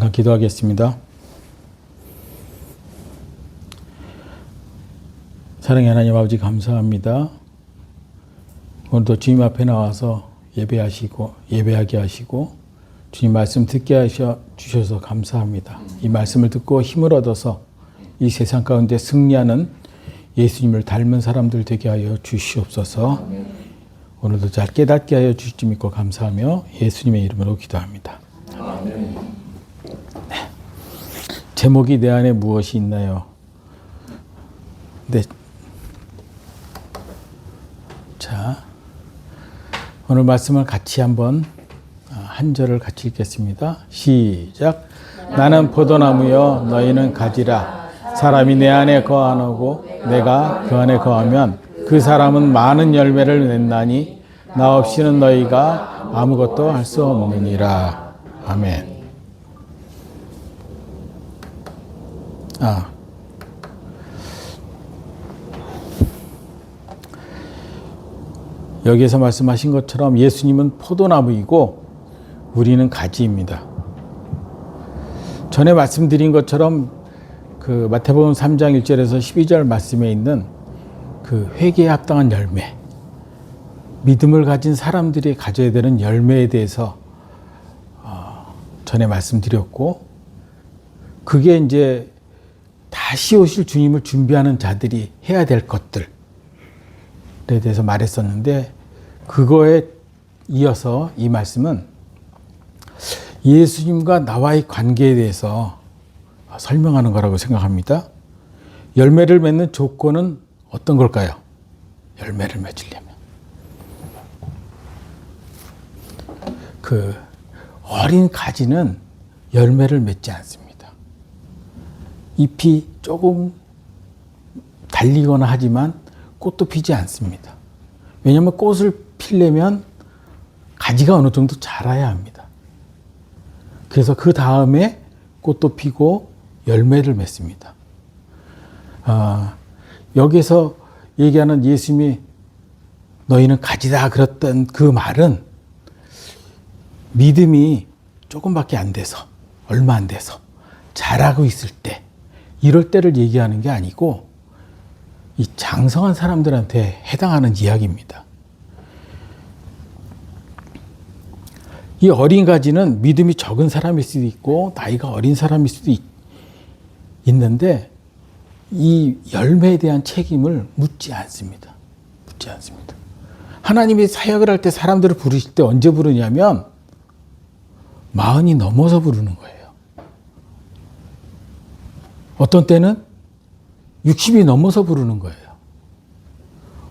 잠깐 기도하겠습니다. 사랑의 하나님 아버지 감사합니다. 오늘도 주님 앞에 나와서 예배하게 하시고 주님 말씀 듣게 주셔서 감사합니다. 이 말씀을 듣고 힘을 얻어서 이 세상 가운데 승리하는 예수님을 닮은 사람들 되게 하여 주시옵소서. 오늘도 잘 깨닫게 하여 주실 줄 믿고 감사하며 예수님의 이름으로 기도합니다. 네. 제목이 내 안에 무엇이 있나요? 네. 자, 오늘 말씀을 같이 한번 한 절을 같이 읽겠습니다. 시작. 나는 포도나무여 너희는 가지라. 사람이 내 안에 거하고 내가 그 안에 거하면 그 사람은 많은 열매를 낸다니 나 없이는 너희가 아무것도 할 수 없느니라. 아멘. 여기에서 말씀하신 것처럼 예수님은 포도나무이고 우리는 가지입니다. 전에 말씀드린 것처럼 그 마태복음 3장 1절에서 12절 말씀에 있는 그 회개에 합당한 열매, 믿음을 가진 사람들이 가져야 되는 열매에 대해서 전에 말씀드렸고, 그게 이제 다시 오실 주님을 준비하는 자들이 해야 될 것들에 대해서 말했었는데, 그거에 이어서 이 말씀은 예수님과 나와의 관계에 대해서 설명하는 거라고 생각합니다. 열매를 맺는 조건은 어떤 걸까요? 열매를 맺으려면 그 어린 가지는 열매를 맺지 않습니다. 잎이 조금 달리거나 하지만 꽃도 피지 않습니다. 왜냐하면 꽃을 피려면 가지가 어느 정도 자라야 합니다. 그래서 그 다음에 꽃도 피고 열매를 맺습니다. 여기서 얘기하는 예수님이 너희는 가지다 그랬던 그 말은 믿음이 조금밖에 안 돼서, 얼마 안 돼서 자라고 있을 때, 이럴 때를 얘기하는 게 아니고 이 장성한 사람들한테 해당하는 이야기입니다. 이 어린 가지는 믿음이 적은 사람일 수도 있고 나이가 어린 사람일 수도 있는데 이 열매에 대한 책임을 묻지 않습니다. 묻지 않습니다. 하나님이 사역을 할 때 사람들을 부르실 때 언제 부르냐면 40이 넘어서 부르는 거예요. 어떤 때는 60이 넘어서 부르는 거예요.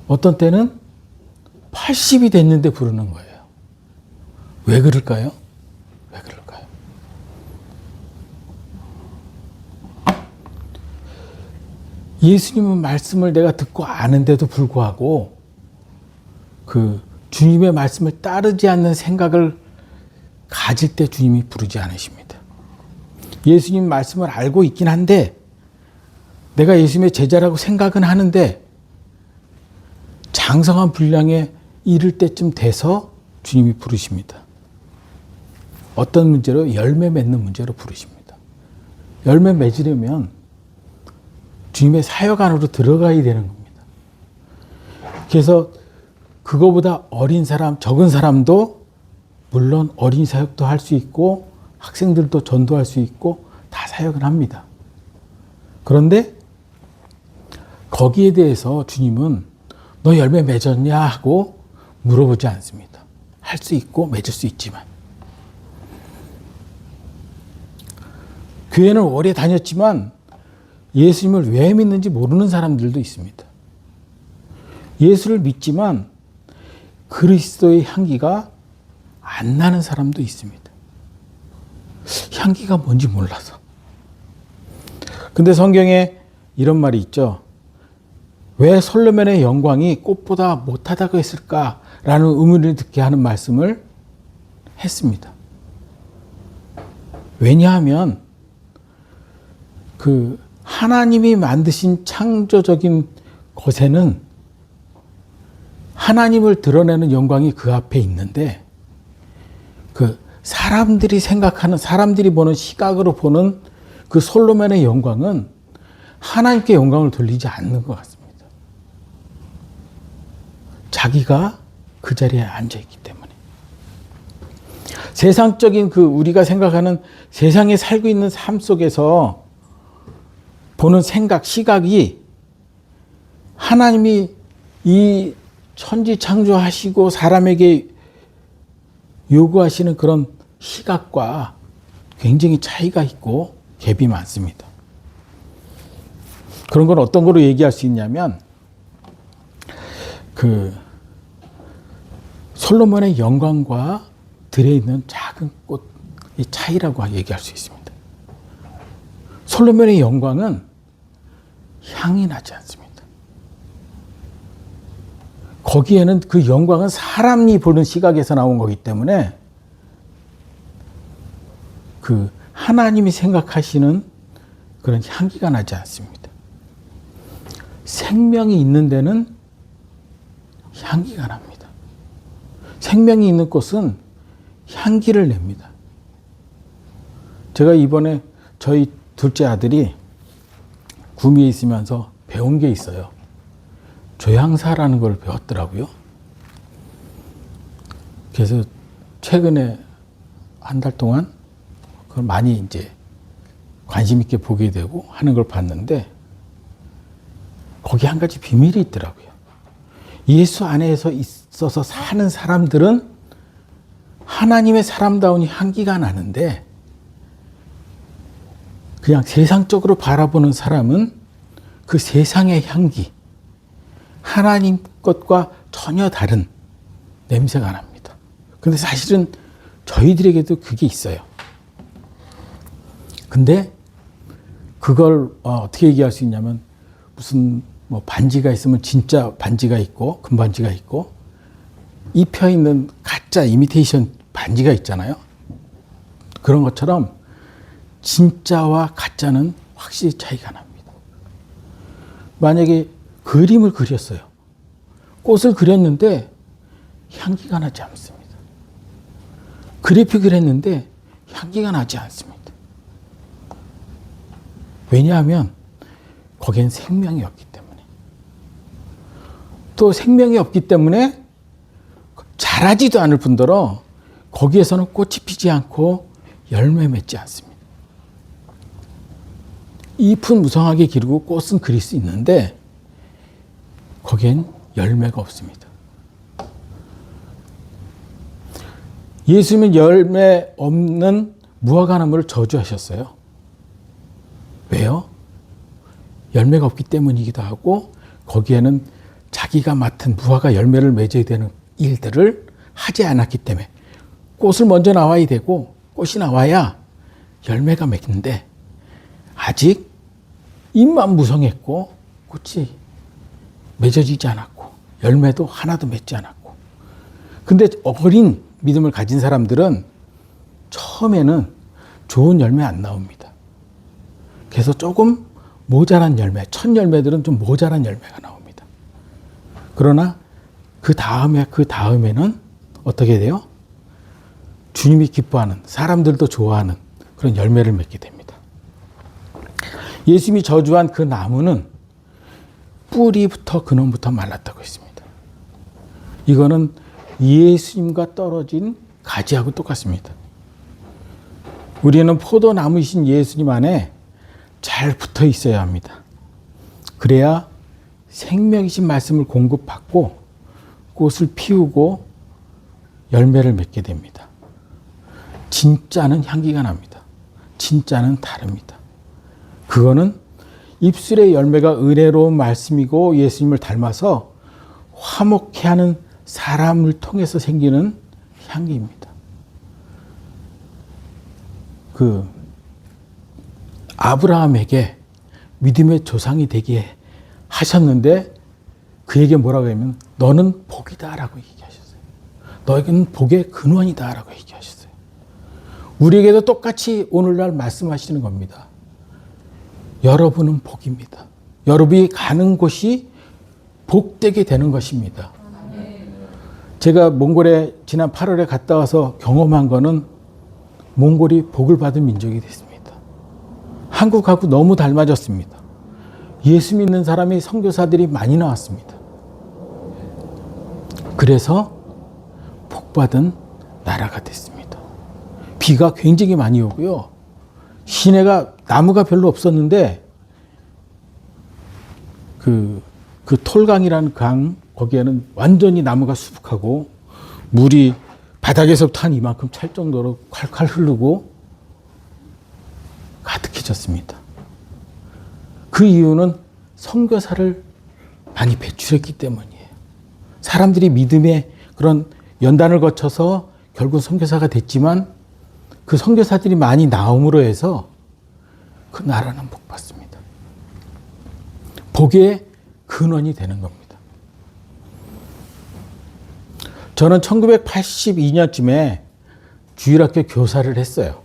어떤 때는 80이 됐는데 부르는 거예요. 왜 그럴까요? 왜 그럴까요? 예수님은 말씀을 내가 듣고 아는데도 불구하고 그 주님의 말씀을 따르지 않는 생각을 가질 때 주님이 부르지 않으십니다. 예수님 말씀을 알고 있긴 한데 내가 예수님의 제자라고 생각은 하는데 장성한 분량에 이를 때쯤 돼서 주님이 부르십니다. 어떤 문제로? 열매 맺는 문제로 부르십니다. 열매 맺으려면 주님의 사역 안으로 들어가야 되는 겁니다. 그래서 그거보다 어린 사람, 적은 사람도 물론 어린 사역도 할 수 있고 학생들도 전도할 수 있고 다 사역을 합니다. 그런데 거기에 대해서 주님은 너 열매 맺었냐 하고 물어보지 않습니다. 할 수 있고 맺을 수 있지만. 교회는 오래 다녔지만 예수님을 왜 믿는지 모르는 사람들도 있습니다. 예수를 믿지만 그리스도의 향기가 안 나는 사람도 있습니다. 향기가 뭔지 몰라서. 근데 성경에 이런 말이 있죠. 왜 솔로몬의 영광이 꽃보다 못하다고 했을까라는 의문을 듣게 하는 말씀을 했습니다. 왜냐하면 그 하나님이 만드신 창조적인 것에는 하나님을 드러내는 영광이 그 앞에 있는데 그 사람들이 생각하는, 사람들이 보는 시각으로 보는 그 솔로몬의 영광은 하나님께 영광을 돌리지 않는 것 같습니다. 자기가 그 자리에 앉아있기 때문에. 세상적인 그 우리가 생각하는 세상에 살고 있는 삶 속에서 보는 생각, 시각이 하나님이 이 천지 창조하시고 사람에게 요구하시는 그런 시각과 굉장히 차이가 있고 갭이 많습니다. 그런 건 어떤 거로 얘기할 수 있냐면 그 솔로몬의 영광과 들에 있는 작은 꽃의 차이라고 얘기할 수 있습니다. 솔로몬의 영광은 향이 나지 않습니다. 거기에는 그 영광은 사람이 보는 시각에서 나온 거기 때문에 그 하나님이 생각하시는 그런 향기가 나지 않습니다. 생명이 있는 데는 향기가 납니다. 생명이 있는 꽃은 향기를 냅니다. 제가 이번에 저희 둘째 아들이 구미에 있으면서 배운 게 있어요. 조향사라는 걸 배웠더라고요. 그래서 최근에 한 달 동안 그걸 많이 이제 관심 있게 보게 되고 하는 걸 봤는데 거기 한 가지 비밀이 있더라고요. 예수 안에서 있어서 사는 사람들은 하나님의 사람다운 향기가 나는데 그냥 세상적으로 바라보는 사람은 그 세상의 향기, 하나님 것과 전혀 다른 냄새가 납니다. 근데 사실은 저희들에게도 그게 있어요. 근데 그걸 어떻게 얘기할 수 있냐면 무슨 뭐 반지가 있으면 진짜 반지가 있고 금반지가 있고 입혀 있는 가짜 이미테이션 반지가 있잖아요. 그런 것처럼 진짜와 가짜는 확실히 차이가 납니다. 만약에 그림을 그렸어요. 꽃을 그렸는데 향기가 나지 않습니다. 그래픽을 했는데 향기가 나지 않습니다. 왜냐하면 거기엔 생명이 없기 때문에. 또 생명이 없기 때문에 자라지도 않을 뿐더러 거기에서는 꽃이 피지 않고 열매 맺지 않습니다. 잎은 무성하게 기르고 꽃은 그릴 수 있는데 거기엔 열매가 없습니다. 예수님은 열매 없는 무화과나무를 저주하셨어요. 왜요? 열매가 없기 때문이기도 하고 거기에는 자기가 맡은 무화과 열매를 맺어야 되는 일들을 하지 않았기 때문에 꽃을 먼저 나와야 되고 꽃이 나와야 열매가 맺는데 아직 잎만 무성했고 꽃이 맺어지지 않았고 열매도 하나도 맺지 않았고 근데 어린 믿음을 가진 사람들은 처음에는 좋은 열매 안 나옵니다. 그래서 조금 모자란 열매, 첫 열매들은 좀 모자란 열매가 나옵니다. 그러나 그 다음에는 어떻게 돼요? 주님이 기뻐하는, 사람들도 좋아하는 그런 열매를 맺게 됩니다. 예수님이 저주한 그 나무는 뿌리부터 근원부터 말랐다고 했습니다. 이거는 예수님과 떨어진 가지하고 똑같습니다. 우리는 포도나무이신 예수님 안에 잘 붙어 있어야 합니다. 그래야 생명이신 말씀을 공급받고 꽃을 피우고 열매를 맺게 됩니다. 진짜는 향기가 납니다. 진짜는 다릅니다. 그거는 입술의 열매가 은혜로운 말씀이고 예수님을 닮아서 화목해 하는 사람을 통해서 생기는 향기입니다. 아브라함에게 믿음의 조상이 되게 하셨는데 그에게 뭐라고 하면 너는 복이다 라고 얘기하셨어요. 너에게는 복의 근원이다 라고 얘기하셨어요. 우리에게도 똑같이 오늘날 말씀하시는 겁니다. 여러분은 복입니다. 여러분이 가는 곳이 복되게 되는 것입니다. 제가 몽골에 지난 8월에 갔다 와서 경험한 거는 몽골이 복을 받은 민족이 됐습니다. 한국하고 너무 닮아졌습니다. 예수 믿는 사람이 선교사들이 많이 나왔습니다. 그래서 복받은 나라가 됐습니다. 비가 굉장히 많이 오고요. 시내가 나무가 별로 없었는데 그 톨강이라는 강 거기에는 완전히 나무가 수북하고 물이 바닥에서부터 한 이만큼 찰 정도로 콸콸 흐르고 가득해졌습니다. 그 이유는 선교사를 많이 배출했기 때문이에요. 사람들이 믿음의 그런 연단을 거쳐서 결국 선교사가 됐지만 그 선교사들이 많이 나옴으로 해서 그 나라는 복받습니다. 복의 근원이 되는 겁니다. 저는 1982년쯤에 주일학교 교사를 했어요.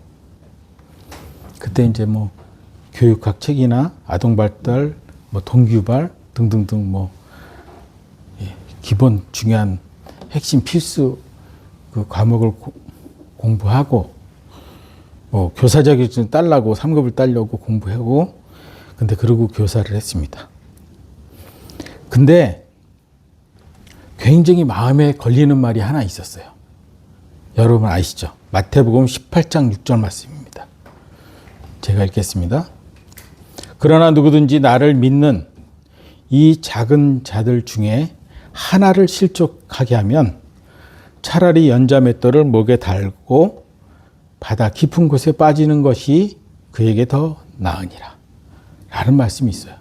그때 이제 뭐 교육학 책이나 아동발달, 뭐 동기유발 등등등 뭐 기본 중요한 핵심 필수 그 과목을 공부하고 뭐 교사 자격증 따려고 3급을 따려고 공부하고 근데 그러고 교사를 했습니다. 근데 굉장히 마음에 걸리는 말이 하나 있었어요. 여러분 아시죠? 마태복음 18장 6절 말씀입니다. 제가 읽겠습니다. 그러나 누구든지 나를 믿는 이 작은 자들 중에 하나를 실족하게 하면 차라리 연자 맷돌을 목에 달고 바다 깊은 곳에 빠지는 것이 그에게 더 나으니라. 라는 말씀이 있어요.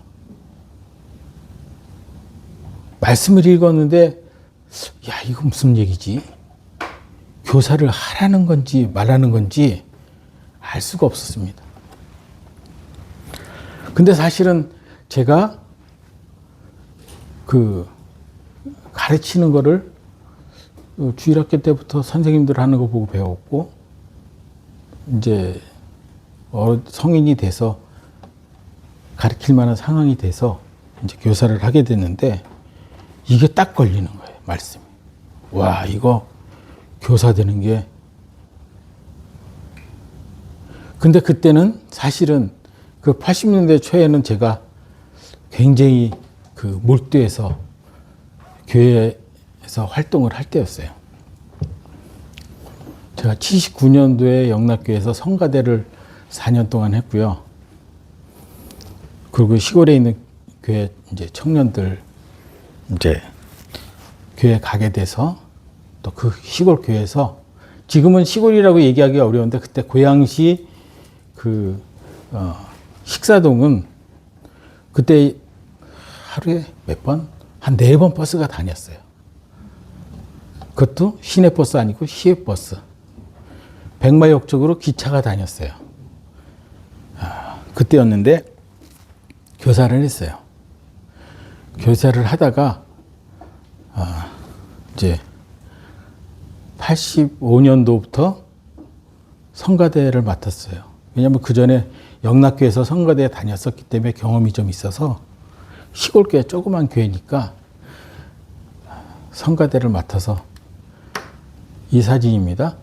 말씀을 읽었는데 야, 이거 무슨 얘기지? 교사를 하라는 건지 말하는 건지 알 수가 없었습니다. 근데 사실은 제가 그 가르치는 거를 주일학교 때부터 선생님들 하는 거 보고 배웠고 이제 성인이 돼서 가르칠 만한 상황이 돼서 이제 교사를 하게 됐는데 이게 딱 걸리는 거예요, 말씀이. 와, 이거 교사 되는 게. 근데 그때는 사실은 그 80년대 초에는 제가 굉장히 그 몰두해서 교회에서 활동을 할 때였어요. 제가 79년도에 영락교회에서 성가대를 4년 동안 했고요. 그리고 시골에 있는 교회 이제 청년들 이제 교회 가게 돼서 또 그 시골 교회에서 지금은 시골이라고 얘기하기가 어려운데 그때 고양시 그 식사동은 그때 하루에 몇 번? 한 4번 버스가 다녔어요. 그것도 시내버스 아니고 시외버스. 백마역 쪽으로 기차가 다녔어요. 그때였는데 교사를 했어요. 교사를 하다가 이제 85년도부터 성가대를 맡았어요. 왜냐하면 그 전에 영락교에서 성가대에 다녔었기 때문에 경험이 좀 있어서 시골교회 조그만 교회니까 성가대를 맡아서 이 사진입니다.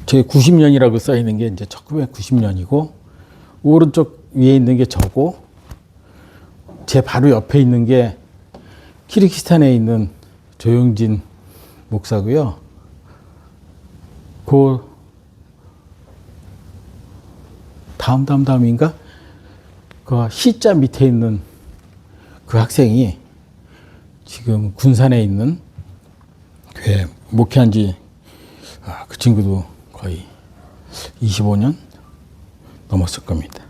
제 90년이라고 써 있는 게 이제 1990년이고 오른쪽 위에 있는 게 저고 제 바로 옆에 있는 게 키르기스탄에 있는 조용진 목사고요. 그 다음인가? 그 C자 밑에 있는 그 학생이 지금 군산에 있는 교회 목회한 지 그 친구도 거의 25년 넘었을 겁니다.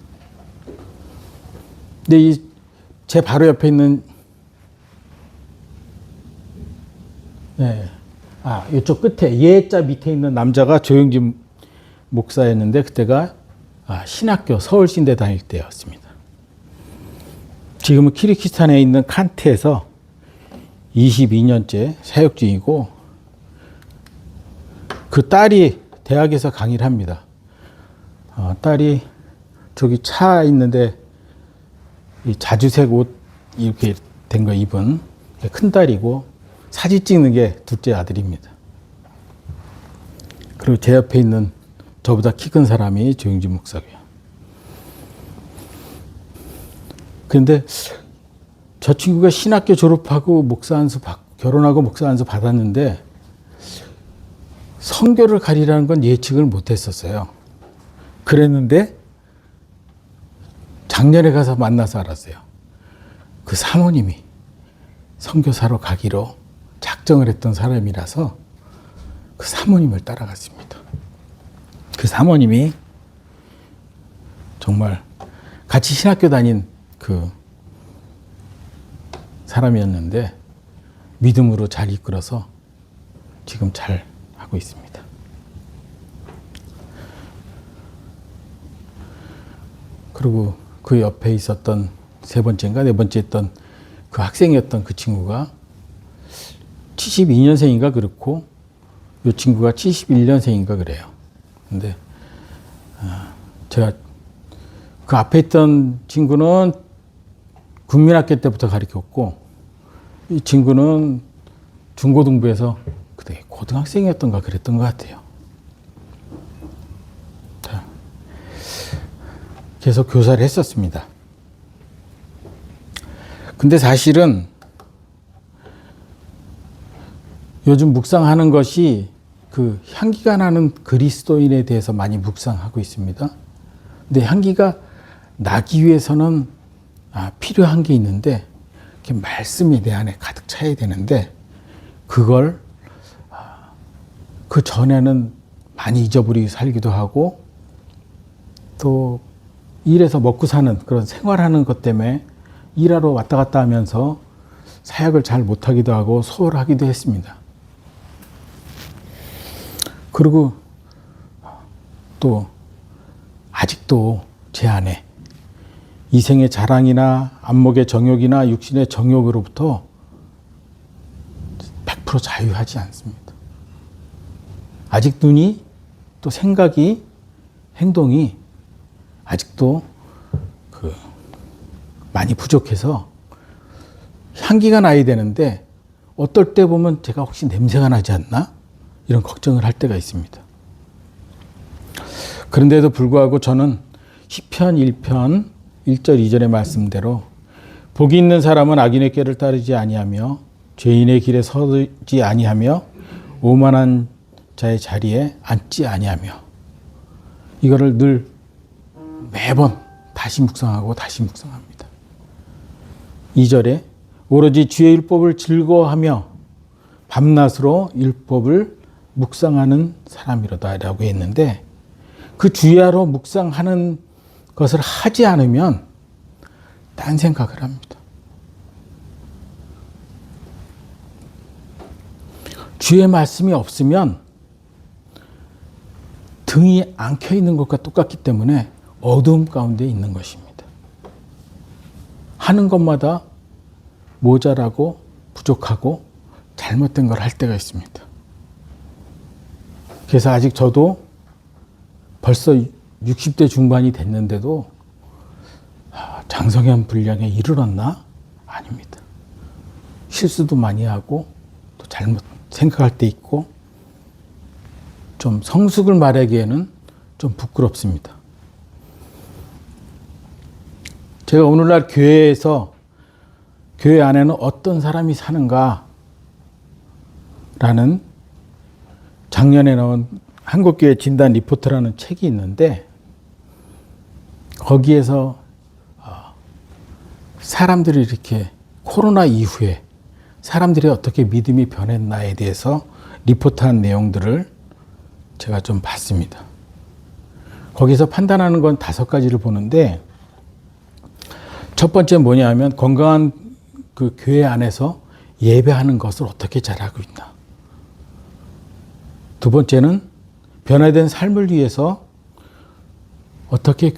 근데 이 제 바로 옆에 있는 이쪽 끝에 예자 밑에 있는 남자가 조영진 목사였는데 그때가 신학교 서울신대 다닐 때였습니다. 지금은 키르기스탄에 있는 칸트에서 22년째 사역 중이고 그 딸이 대학에서 강의를 합니다. 딸이 저기 차 있는데 이 자주색 옷 이렇게 된 거 입은 큰 딸이고 사진 찍는 게 둘째 아들입니다. 그리고 제 옆에 있는 저보다 키 큰 사람이 조영진 목사고요. 근데 저 친구가 신학교 졸업하고 목사 안수 결혼하고 목사 안수 받았는데 선교를 가리라는 건 예측을 못했었어요. 그랬는데 작년에 가서 만나서 알았어요. 그 사모님이 선교사로 가기로 작정을 했던 사람이라서 그 사모님을 따라갔습니다. 그 사모님이 정말 같이 신학교 다닌 그 사람이었는데 믿음으로 잘 이끌어서 지금 잘 하고 있습니다. 그리고 그 옆에 있었던 세 번째인가 네 번째 있던 그 학생이었던 그 친구가 72년생인가 그렇고 이 친구가 71년생인가 그래요. 근데 제가 그 앞에 있던 친구는 국민학교 때부터 가르쳤고 이 친구는 중고등부에서 그때 고등학생이었던가 그랬던 것 같아요. 자, 계속 교사를 했었습니다. 근데 사실은 요즘 묵상하는 것이 그 향기가 나는 그리스도인에 대해서 많이 묵상하고 있습니다. 근데 향기가 나기 위해서는 필요한 게 있는데 말씀이 내 안에 가득 차야 되는데 그걸 그 전에는 많이 잊어버리고 살기도 하고 또 일해서 먹고 사는 그런 생활하는 것 때문에 일하러 왔다 갔다 하면서 사역을 잘 못하기도 하고 소홀하기도 했습니다. 그리고 또 아직도 제 안에 이생의 자랑이나 안목의 정욕이나 육신의 정욕으로부터 100% 자유하지 않습니다. 아직 눈이 또 생각이 행동이 아직도 많이 부족해서 향기가 나야 되는데 어떨 때 보면 제가 혹시 냄새가 나지 않나? 이런 걱정을 할 때가 있습니다. 그런데도 불구하고 저는 시편 1편 1절 2절의 말씀대로 복이 있는 사람은 악인의 꾀를 따르지 아니하며 죄인의 길에 서지 아니하며 오만한 자의 자리에 앉지 아니하며 이거를 늘 매번 다시 묵상하고 다시 묵상합니다. 2절에 오로지 주의 율법을 즐거워하며 밤낮으로 율법을 묵상하는 사람이로다 라고 했는데 그 주야로 묵상하는 것을 하지 않으면 딴 생각을 합니다. 주의 말씀이 없으면 등이 안 켜 있는 것과 똑같기 때문에 어두움 가운데 있는 것입니다. 하는 것마다 모자라고 부족하고 잘못된 걸 할 때가 있습니다. 그래서 아직 저도 벌써 60대 중반이 됐는데도 장성현 분량에 이르렀나? 아닙니다. 실수도 많이 하고 또 잘못 생각할 때 있고 좀 성숙을 말하기에는 좀 부끄럽습니다. 제가 오늘날 교회에서 교회 안에는 어떤 사람이 사는가 라는 작년에 나온 한국교회 진단 리포트라는 책이 있는데 거기에서 사람들이 이렇게 코로나 이후에 사람들이 어떻게 믿음이 변했나에 대해서 리포트한 내용들을 제가 좀 봤습니다. 거기서 판단하는 건 5가지를 보는데 첫 번째 뭐냐 하면 건강한 그 교회 안에서 예배하는 것을 어떻게 잘하고 있나. 두 번째는 변화된 삶을 위해서 어떻게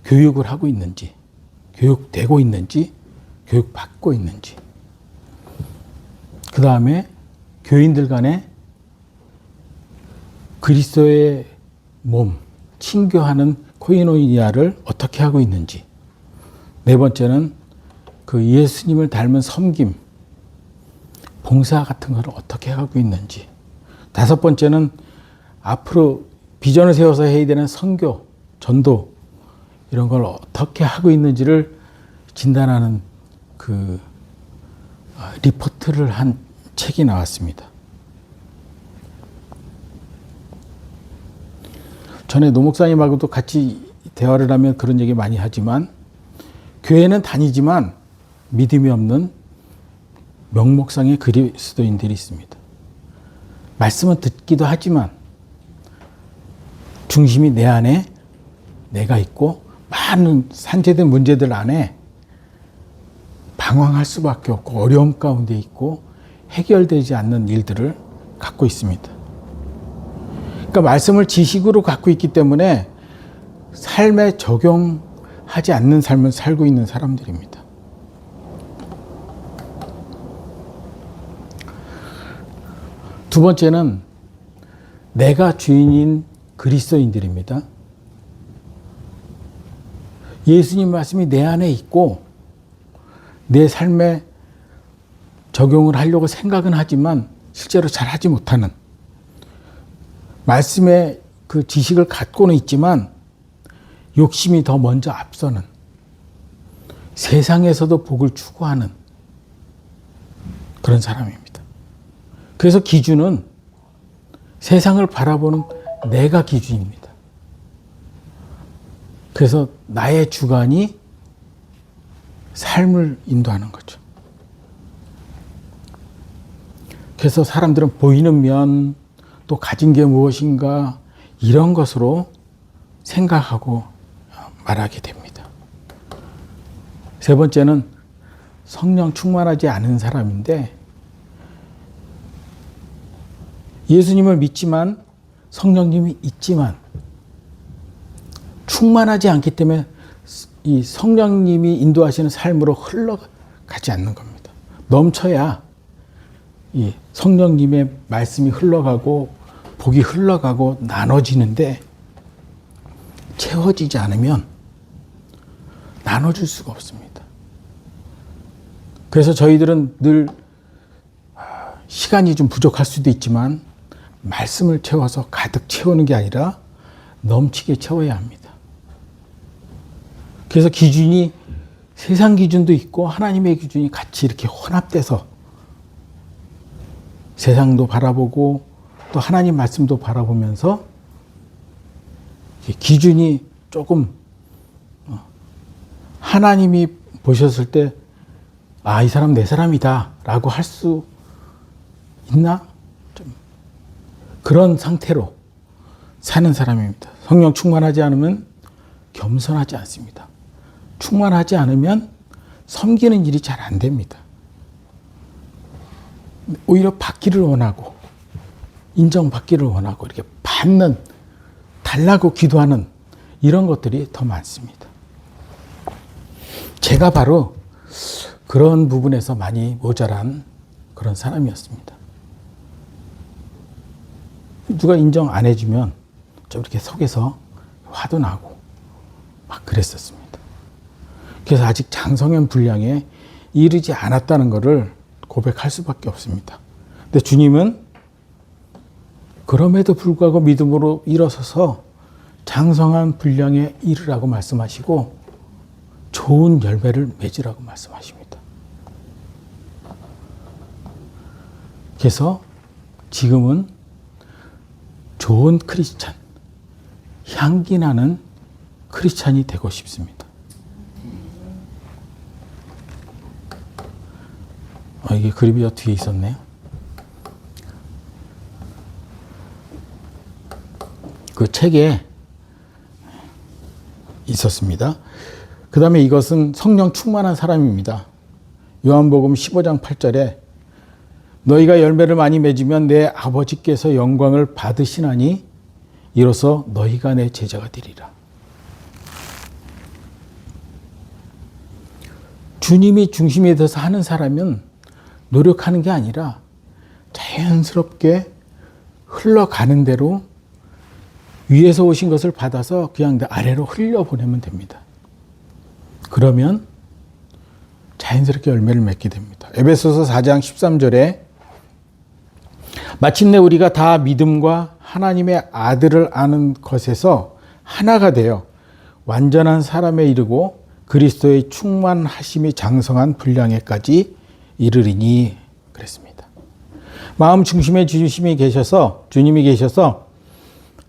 교육을 하고 있는지, 교육되고 있는지, 교육받고 있는지. 그 다음에 교인들 간에 그리스도의 몸, 친교하는 코이노니아를 어떻게 하고 있는지. 네 번째는 그 예수님을 닮은 섬김, 봉사 같은 걸 어떻게 하고 있는지. 5번째는 앞으로 비전을 세워서 해야 되는 선교, 전도 이런 걸 어떻게 하고 있는지를 진단하는 그 리포트를 한 책이 나왔습니다. 전에 노 목사님하고도 같이 대화를 하면 그런 얘기 많이 하지만 교회는 다니지만 믿음이 없는 명목상의 그리스도인들이 있습니다. 말씀은 듣기도 하지만 중심이 내 안에 내가 있고 많은 산재된 문제들 안에 방황할 수밖에 없고 어려움 가운데 있고 해결되지 않는 일들을 갖고 있습니다. 그러니까 말씀을 지식으로 갖고 있기 때문에 삶에 적용하지 않는 삶을 살고 있는 사람들입니다. 두 번째는 내가 주인인 그리스도인들입니다. 예수님 말씀이 내 안에 있고 내 삶에 적용을 하려고 생각은 하지만 실제로 잘 하지 못하는, 말씀의 그 지식을 갖고는 있지만 욕심이 더 먼저 앞서는, 세상에서도 복을 추구하는 그런 사람입니다. 그래서 기준은 세상을 바라보는 내가 기준입니다. 그래서 나의 주관이 삶을 인도하는 거죠. 그래서 사람들은 보이는 면, 또 가진 게 무엇인가 이런 것으로 생각하고 말하게 됩니다. 세 번째는 성령 충만하지 않은 사람인데, 예수님을 믿지만 성령님이 있지만 충만하지 않기 때문에 이 성령님이 인도하시는 삶으로 흘러가지 않는 겁니다. 넘쳐야 이 성령님의 말씀이 흘러가고 복이 흘러가고 나눠지는데, 채워지지 않으면 나눠줄 수가 없습니다. 그래서 저희들은 늘 시간이 좀 부족할 수도 있지만 말씀을 채워서 가득 채우는 게 아니라 넘치게 채워야 합니다. 그래서 기준이 세상 기준도 있고 하나님의 기준이 같이 이렇게 혼합돼서 세상도 바라보고 또 하나님 말씀도 바라보면서 기준이 조금 하나님이 보셨을 때 아, 이 사람 내 사람이다 라고 할 수 있나? 좀 그런 상태로 사는 사람입니다. 성령 충만하지 않으면 겸손하지 않습니다. 충만하지 않으면 섬기는 일이 잘 안 됩니다. 오히려 받기를 원하고 인정받기를 원하고 이렇게 받는, 달라고 기도하는 이런 것들이 더 많습니다. 제가 바로 그런 부분에서 많이 모자란 그런 사람이었습니다. 누가 인정 안 해주면 좀 이렇게 속에서 화도 나고 막 그랬었습니다. 그래서 아직 장성현 분량에 이르지 않았다는 것을 고백할 수밖에 없습니다. 근데 주님은 그럼에도 불구하고 믿음으로 일어서서 장성한 분량에 이르라고 말씀하시고 좋은 열매를 맺으라고 말씀하십니다. 그래서 지금은 좋은 크리스찬, 향기 나는 크리스찬이 되고 싶습니다. 이게 그림이 뒤에 있었네요. 그 책에 있었습니다. 그 다음에 이것은 성령 충만한 사람입니다. 요한복음 15장 8절에 너희가 열매를 많이 맺으면 내 아버지께서 영광을 받으시나니 이로써 너희가 내 제자가 되리라. 주님이 중심이 돼서 하는 사람은 노력하는 게 아니라 자연스럽게 흘러가는 대로 위에서 오신 것을 받아서 그냥 아래로 흘려보내면 됩니다. 그러면 자연스럽게 열매를 맺게 됩니다. 에베소서 4장 13절에 마침내 우리가 다 믿음과 하나님의 아들을 아는 것에서 하나가 되어 완전한 사람에 이르고 그리스도의 충만하심이 장성한 분량에까지 이르리니 그랬습니다. 마음 중심에 주님이 계셔서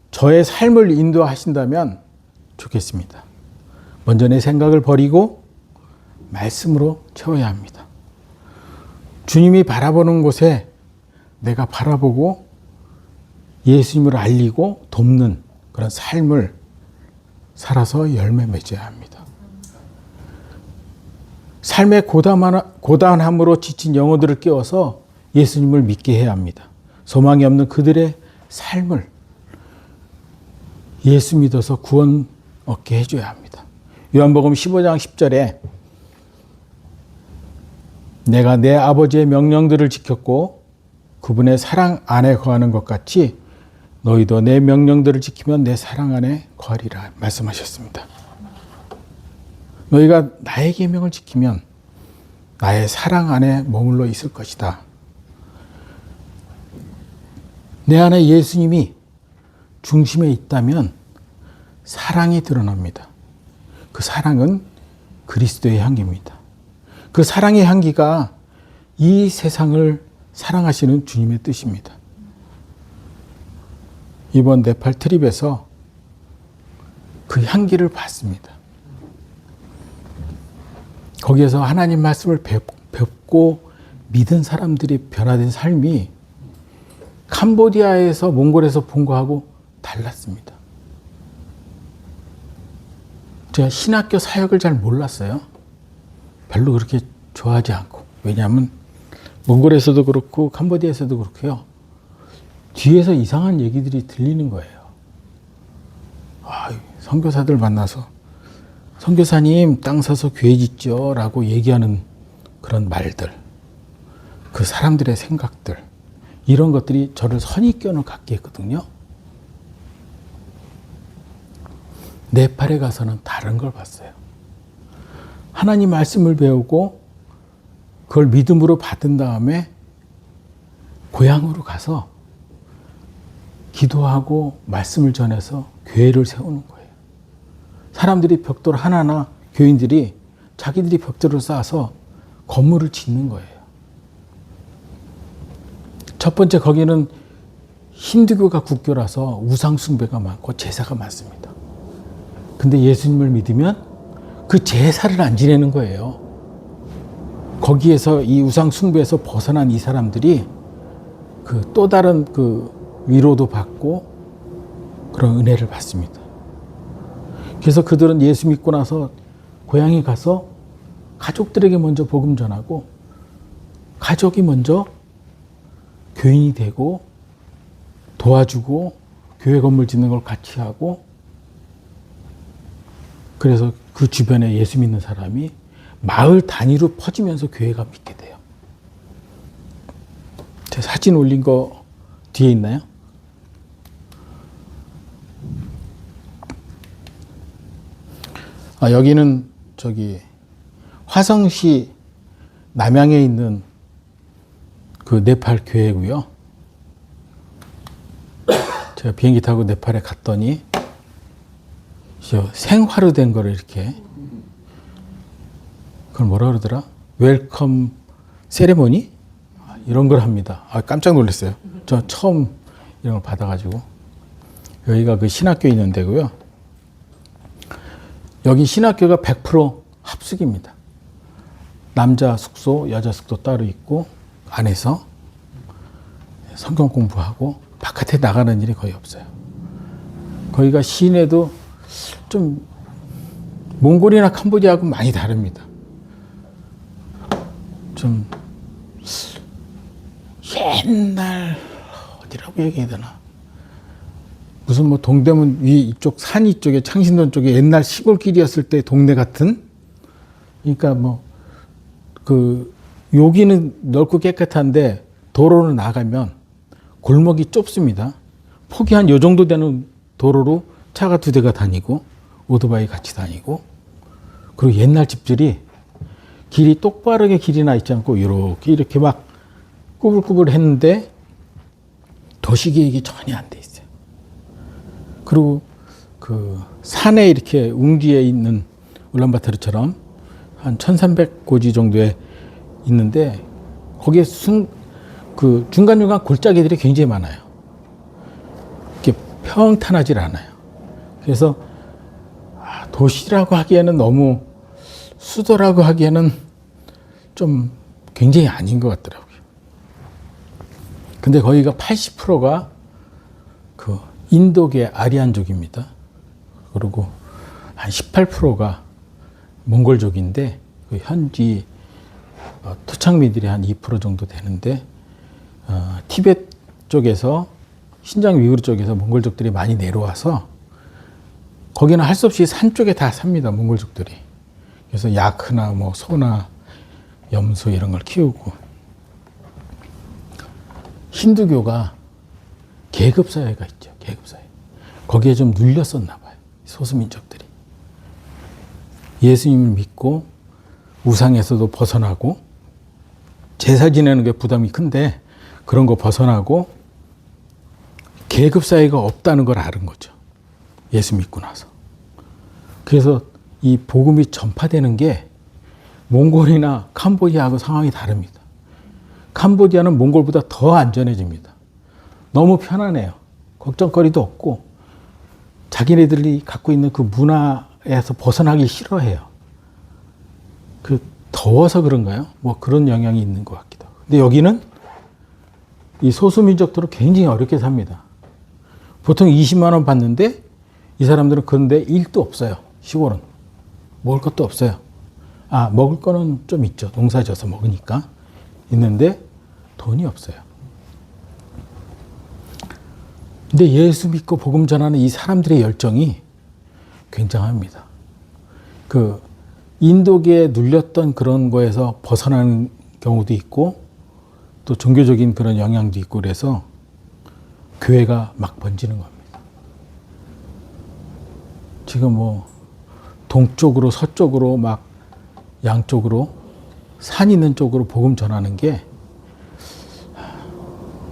저의 삶을 인도하신다면 좋겠습니다. 먼저 내 생각을 버리고 말씀으로 채워야 합니다. 주님이 바라보는 곳에 내가 바라보고 예수님을 알리고 돕는 그런 삶을 살아서 열매 맺어야 합니다. 삶의 고단함으로 지친 영혼들을 깨워서 예수님을 믿게 해야 합니다. 소망이 없는 그들의 삶을 예수 믿어서 구원 얻게 해줘야 합니다. 요한복음 15장 10절에 내가 내 아버지의 명령들을 지켰고 그분의 사랑 안에 거하는 것 같이 너희도 내 명령들을 지키면 내 사랑 안에 거하리라 말씀하셨습니다. 너희가 나의 계명을 지키면 나의 사랑 안에 머물러 있을 것이다. 내 안에 예수님이 중심에 있다면 사랑이 드러납니다. 그 사랑은 그리스도의 향기입니다. 그 사랑의 향기가 이 세상을 사랑하시는 주님의 뜻입니다. 이번 네팔 트립에서 그 향기를 봤습니다. 거기에서 하나님 말씀을 뵙고 믿은 사람들이 변화된 삶이 캄보디아에서 몽골에서 본 거하고 달랐습니다. 제가 신학교 사역을 잘 몰랐어요. 별로 그렇게 좋아하지 않고. 왜냐하면 몽골에서도 그렇고 캄보디아에서도 그렇고요. 뒤에서 이상한 얘기들이 들리는 거예요. 선교사들 만나서 선교사님 땅 사서 교회 짓죠 라고 얘기하는 그런 말들, 그 사람들의 생각들, 이런 것들이 저를 선입견을 갖게 했거든요. 네팔에 가서는 다른 걸 봤어요. 하나님 말씀을 배우고 그걸 믿음으로 받은 다음에 고향으로 가서 기도하고 말씀을 전해서 교회를 세우는 거예요. 사람들이 벽돌 하나하나 교인들이 자기들이 벽돌을 쌓아서 건물을 짓는 거예요. 첫 번째 거기는 힌두교가 국교라서 우상 숭배가 많고 제사가 많습니다. 근데 예수님을 믿으면 그 제사를 안 지내는 거예요. 거기에서 이 우상 숭배에서 벗어난 이 사람들이 그 또 다른 그 위로도 받고 그런 은혜를 받습니다. 그래서 그들은 예수 믿고 나서 고향에 가서 가족들에게 먼저 복음 전하고 가족이 먼저 교인이 되고 도와주고 교회 건물 짓는 걸 같이 하고 그래서 그 주변에 예수 믿는 사람이 마을 단위로 퍼지면서 교회가 믿게 돼요. 제 사진 올린 거 뒤에 있나요? 여기는 저기 화성시 남양에 있는 그 네팔 교회고요. 제가 비행기 타고 네팔에 갔더니 생화로 된 거를 이렇게 그걸 뭐라 그러더라? 웰컴 세레모니? 이런 걸 합니다. 깜짝 놀랐어요. 저 처음 이런 걸 받아가지고. 여기가 그 신학교에 있는 데고요. 여기 신학교가 100% 합숙입니다. 남자 숙소, 여자 숙소 따로 있고 안에서 성경 공부하고 바깥에 나가는 일이 거의 없어요. 거기가 시내도 좀 몽골이나 캄보디아하고 많이 다릅니다. 좀 옛날 어디라고 얘기해야 되나? 무슨 뭐 동대문 위 이쪽 산 이쪽에 창신동 쪽에 옛날 시골길이었을 때 동네 같은. 그러니까 뭐 그 여기는 넓고 깨끗한데 도로로 나가면 골목이 좁습니다. 폭이 한 요 정도 되는 도로로 차가 2대가 다니고 오토바이 같이 다니고 그리고 옛날 집들이 길이 똑바르게 길이 나 있지 않고 이렇게 막 꾸불꾸불 했는데 도시계획이 전혀 안 돼 있어요. 그리고 그 산에 이렇게 웅지에 있는 울란바토르처럼 한 1300고지 정도에 있는데 거기에 그 중간중간 골짜기들이 굉장히 많아요. 이렇게 평탄하지 않아요. 그래서 도시라고 하기에는 너무 수도라고 하기에는 좀 굉장히 아닌 것 같더라고요. 근데 거기가 80%가 그 인도계 아리안족입니다. 그리고 한 18%가 몽골족인데 그 현지 토착민들이 한 2% 정도 되는데 티베트 쪽에서 신장 위구르 쪽에서 몽골족들이 많이 내려와서 거기는 할 수 없이 산 쪽에 다 삽니다. 몽골족들이. 그래서 야크나 뭐 소나 염소 이런 걸 키우고 힌두교가 계급사회가 있죠. 계급사회. 거기에 좀 눌렸었나 봐요. 소수민족들이. 예수님을 믿고 우상에서도 벗어나고 제사 지내는 게 부담이 큰데 그런 거 벗어나고 계급사회가 없다는 걸 알은 거죠. 예수 믿고 나서. 그래서 이 복음이 전파되는 게 몽골이나 캄보디아하고 상황이 다릅니다. 캄보디아는 몽골보다 더 안전해집니다. 너무 편안해요. 걱정거리도 없고 자기네들이 갖고 있는 그 문화에서 벗어나기 싫어해요. 그 더워서 그런가요? 뭐 그런 영향이 있는 것 같기도 하고. 근데 여기는 이 소수민족들은 굉장히 어렵게 삽니다. 보통 20만 원 받는데 이 사람들은 그런데 일도 없어요. 시골은. 먹을 것도 없어요. 먹을 거는 좀 있죠. 농사 져서 먹으니까. 있는데 돈이 없어요. 근데 예수 믿고 복음 전하는 이 사람들의 열정이 굉장합니다. 그 인도계에 눌렸던 그런 거에서 벗어나는 경우도 있고 또 종교적인 그런 영향도 있고 그래서 교회가 막 번지는 겁니다. 지금 뭐 동쪽으로 서쪽으로 막 양쪽으로 산 있는 쪽으로 복음 전하는 게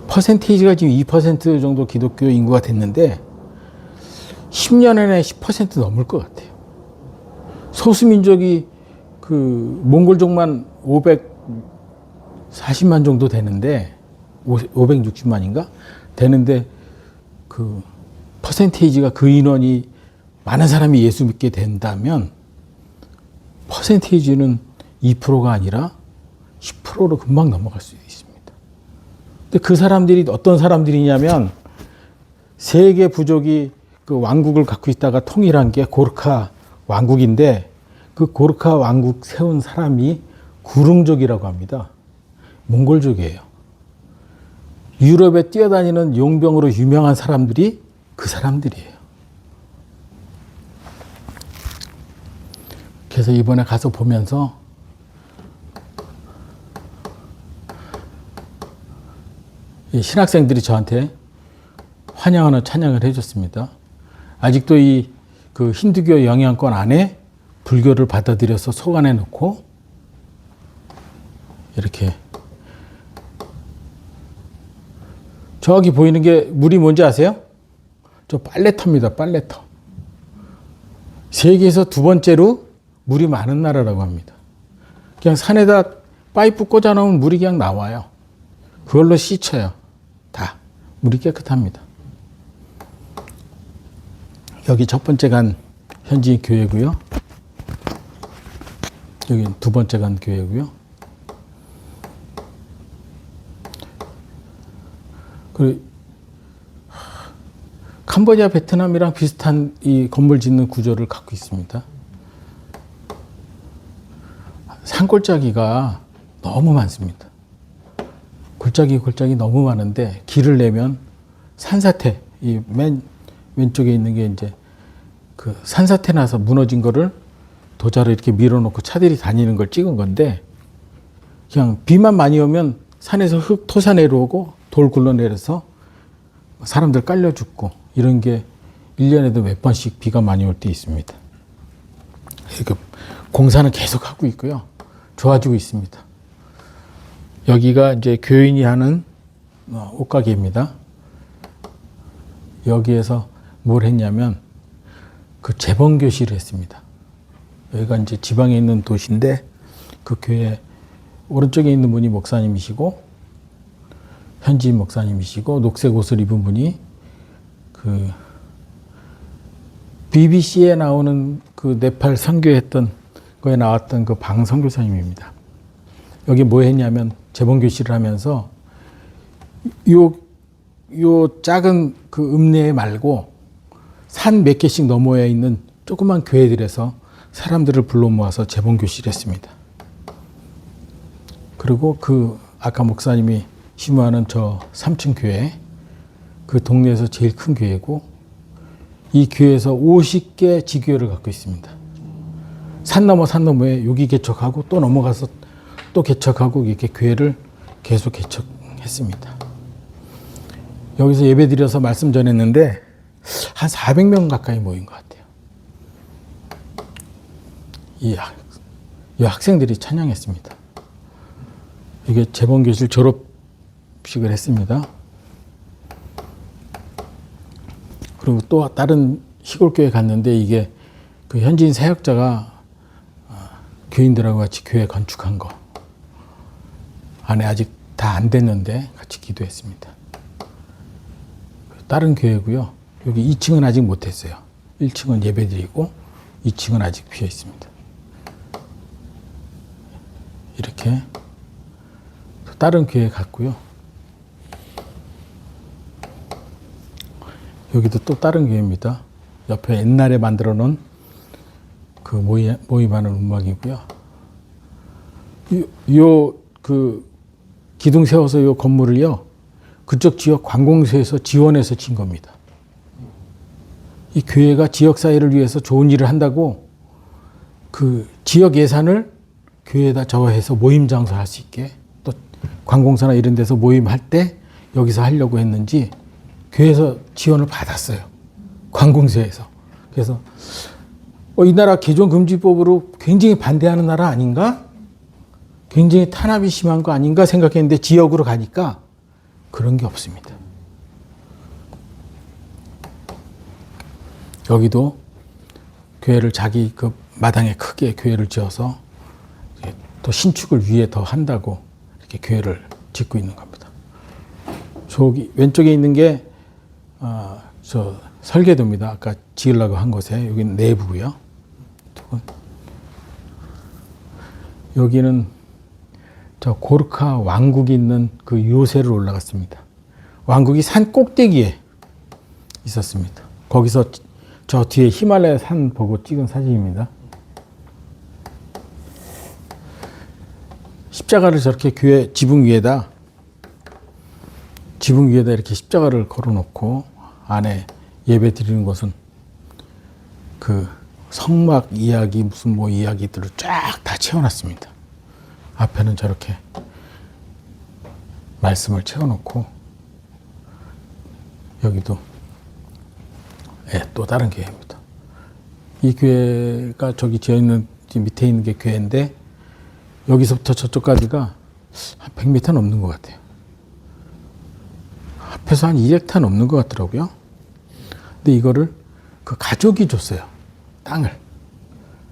퍼센테이지가 지금 2% 정도 기독교 인구가 됐는데 10년 안에 10% 넘을 것 같아요. 소수민족이 그 몽골족만 540만 정도 되는데 560만인가 되는데 그 퍼센테이지가 그 인원이 많은 사람이 예수 믿게 된다면 퍼센테이지는 2%가 아니라 10%로 금방 넘어갈 수 있습니다. 근데 그 사람들이 어떤 사람들이냐면 세계 부족이 그 왕국을 갖고 있다가 통일한 게 고르카 왕국인데 그 고르카 왕국 세운 사람이 구릉족이라고 합니다. 몽골족이에요. 유럽에 뛰어다니는 용병으로 유명한 사람들이 그 사람들이에요. 그래서 이번에 가서 보면서 이 신학생들이 저한테 환영하는 찬양을 해줬습니다. 아직도 이 그 힌두교 영향권 안에 불교를 받아들여서 속 안에 넣고 이렇게 저기 보이는 게 물이 뭔지 아세요? 저 빨래터입니다. 빨래터. 세계에서 두 번째로 물이 많은 나라라고 합니다. 그냥 산에다 파이프 꽂아놓으면 물이 그냥 나와요. 그걸로 씻어요. 다. 물이 깨끗합니다. 여기 첫 번째 간 현지 교회고요. 여기 두 번째 간 교회고요. 그리고 캄보디아, 베트남이랑 비슷한 이 건물 짓는 구조를 갖고 있습니다. 산골짜기가 너무 많습니다. 골짜기 너무 많은데 길을 내면 산사태, 이 맨 왼쪽에 있는 게 이제 그 산사태 나서 무너진 거를 도자로 이렇게 밀어놓고 차들이 다니는 걸 찍은 건데 그냥 비만 많이 오면 산에서 흙 토사 내려오고 돌 굴러내려서 사람들 깔려 죽고 이런 게 1년에도 몇 번씩 비가 많이 올 때 있습니다. 공사는 계속 하고 있고요. 좋아지고 있습니다. 여기가 이제 교인이 하는 옷가게입니다. 여기에서 뭘 했냐면 그 재번교실을 했습니다. 여기가 이제 지방에 있는 도시인데 그 교회 오른쪽에 있는 분이 목사님이시고 현지인 목사님이시고 녹색 옷을 입은 분이 그 BBC에 나오는 그 네팔 선교했던 거에 나왔던 그 방 선교사님입니다. 여기 뭐 했냐면 재번교실을 하면서 요 작은 그 읍내 말고 산 몇 개씩 너머에 있는 조그만 교회들에서 사람들을 불러 모아서 재번교실을 했습니다. 그리고 그 아까 목사님이 심호하는 저 3층 교회, 그 동네에서 제일 큰 교회고 이 교회에서 50개 지교회를 갖고 있습니다. 산 너머에 여기 개척하고 또 넘어가서 또 개척하고 이렇게 교회를 계속 개척했습니다. 여기서 예배드려서 말씀 전했는데 한 400명 가까이 모인 것 같아요. 이 학생들이 찬양했습니다. 이게 재번교실 졸업식을 했습니다. 그리고 또 다른 시골교회 갔는데 이게 그 현지인 사역자가 교인들하고 같이 교회 건축한 거. 안에 아직 다 안 됐는데 같이 기도했습니다. 다른 교회고요. 여기 2층은 아직 못했어요. 1층은 예배드리고 2층은 아직 비어 있습니다. 이렇게 다른 교회 갔고요. 여기도 또 다른 교회입니다. 옆에 옛날에 만들어 놓은 그 모임하는 음악이고요. 그 기둥 세워서 요 건물을요, 그쪽 지역 관공서에서 지원해서 진 겁니다. 이 교회가 지역 사회를 위해서 좋은 일을 한다고 그 지역 예산을 교회에다 저해서 모임 장소 할 수 있게 또 관공서나 이런 데서 모임할 때 여기서 하려고 했는지 교회에서 지원을 받았어요. 관공서에서. 그래서 이 나라 개종금지법으로 굉장히 반대하는 나라 아닌가? 굉장히 탄압이 심한 거 아닌가 생각했는데 지역으로 가니까 그런 게 없습니다. 여기도 교회를 자기 그 마당에 크게 교회를 지어서 또 신축을 위해 더 한다고 이렇게 교회를 짓고 있는 겁니다. 저기 왼쪽에 있는 게 저 설계도입니다. 아까 지으려고 한 곳에 여기는 내부고요. 여기는 저 고르카 왕국이 있는 그 요새를 올라갔습니다. 왕국이 산 꼭대기에 있었습니다. 거기서 저 뒤에 히말라야 산 보고 찍은 사진입니다. 십자가를 저렇게 교회 지붕 위에다 이렇게 십자가를 걸어놓고 안에 예배 드리는 것은 그 성막 이야기 무슨 뭐 이야기들을 쫙 다 채워놨습니다. 앞에는 저렇게 말씀을 채워놓고 여기도 또 다른 교회입니다. 이 교회가 저기 지어있는 밑에 있는 게 교회인데 여기서부터 저쪽까지가 한 100m 넘는 것 같아요. 합해서 한 2헥타 넘는 것 같더라고요. 근데 이거를 그 가족이 줬어요. 땅을.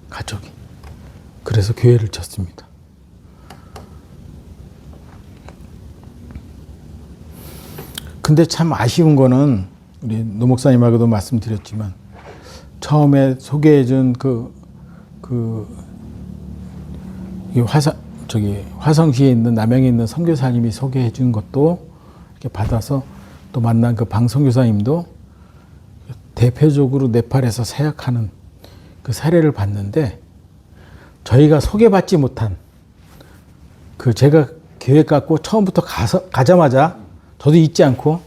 가족이. 그래서 교회를 졌습니다. 근데 참 아쉬운 거는 우리 노 목사님하고도 말씀드렸지만 처음에 소개해준 화성시에 있는 남양에 있는 선교사님이 소개해준 것도 이렇게 받아서 또 만난 그 방 선교사님도 대표적으로 네팔에서 사역하는 그 사례를 봤는데 저희가 소개받지 못한 그 제가 계획 갖고 처음부터 가자마자 저도 잊지 않고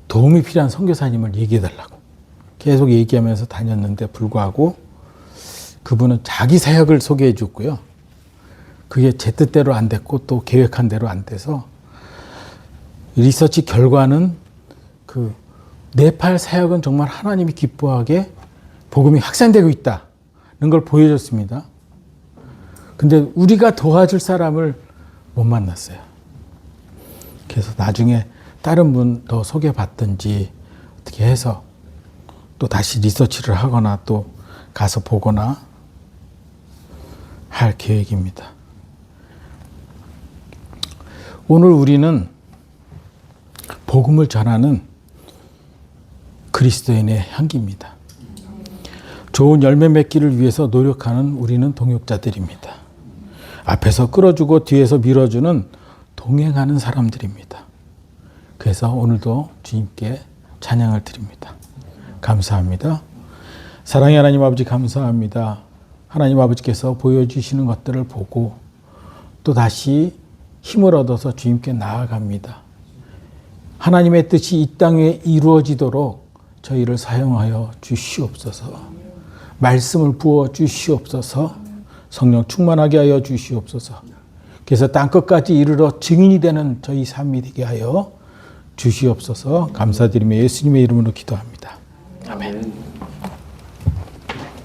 도움이 필요한 선교사님을 얘기해달라고 계속 얘기하면서 다녔는데 불구하고 그분은 자기 사역을 소개해 줬고요. 그게 제 뜻대로 안 됐고 또 계획한 대로 안 돼서 리서치 결과는 그 네팔 사역은 정말 하나님이 기뻐하게 복음이 확산되고 있다는 걸 보여줬습니다. 근데 우리가 도와줄 사람을 못 만났어요. 그래서 나중에 다른 분 더 소개받든지 어떻게 해서 또 다시 리서치를 하거나 또 가서 보거나 할 계획입니다. 오늘 우리는 복음을 전하는 그리스도인의 향기입니다. 좋은 열매 맺기를 위해서 노력하는 우리는 동역자들입니다. 앞에서 끌어주고 뒤에서 밀어주는 동행하는 사람들입니다. 그래서 오늘도 주님께 찬양을 드립니다. 감사합니다. 사랑의 하나님 아버지 감사합니다. 하나님 아버지께서 보여주시는 것들을 보고 또 다시 힘을 얻어서 주님께 나아갑니다. 하나님의 뜻이 이 땅에 이루어지도록 저희를 사용하여 주시옵소서. 말씀을 부어 주시옵소서. 성령 충만하게 하여 주시옵소서. 그래서 땅끝까지 이르러 증인이 되는 저희 삶이 되게 하여 주시옵소서. 감사드리며 예수님의 이름으로 기도합니다. 아멘.